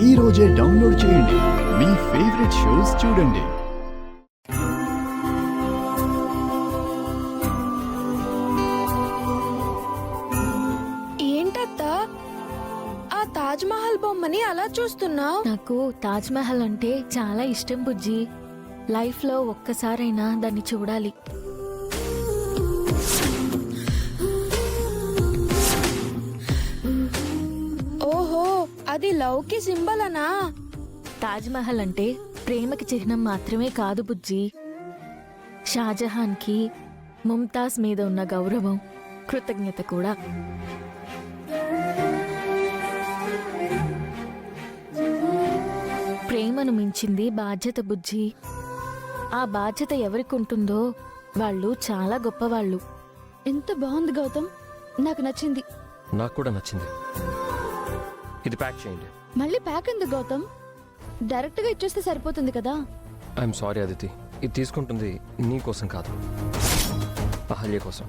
ఈ రోజే డౌన్లోడ్ చేయండి. మీ ఫేవరెట్ షోస్ చూడండి. ఏంటత్తా ఆ తాజ్ మహల్ బొమ్మని అలా చూస్తున్నావు? నాకు తాజ్ మహల్ అంటే చాలా ఇష్టం బుజ్జి. లైఫ్ లో ఒక్కసారైనా దాన్ని చూడాలి. ఓహో, అది లవ్ కి సింబల్ అనా? తాజ్ మహల్ అంటే ప్రేమకి చిహ్నం మాత్రమే కాదు బుజ్జి. షాజహాన్ కి ముంతాజ్ మీద ఉన్న గౌరవం, కృతజ్ఞత కూడా. ప్రేమను మించింది బాధ్యత బుజ్జి. ఆ బాధ్యత ఎవరికి ఉంటుందో వాళ్ళు చాలా గొప్పవాళ్ళు. ఎంత బాగుంది గౌతమ్, నాకు నచ్చింది. నాకు కూడా నచ్చింది. ఇది ప్యాక్ చేయండి. మళ్ళీ ప్యాక్ ఎందుకు గౌతమ్? డైరెక్ట్ గా ఇచ్చేస్తే సరిపోతుంది కదా. ఐఎమ్ సారీ అదితి, ఇది తీసుకుంటుంది నీ కోసం కాదు, అహల్య కోసం.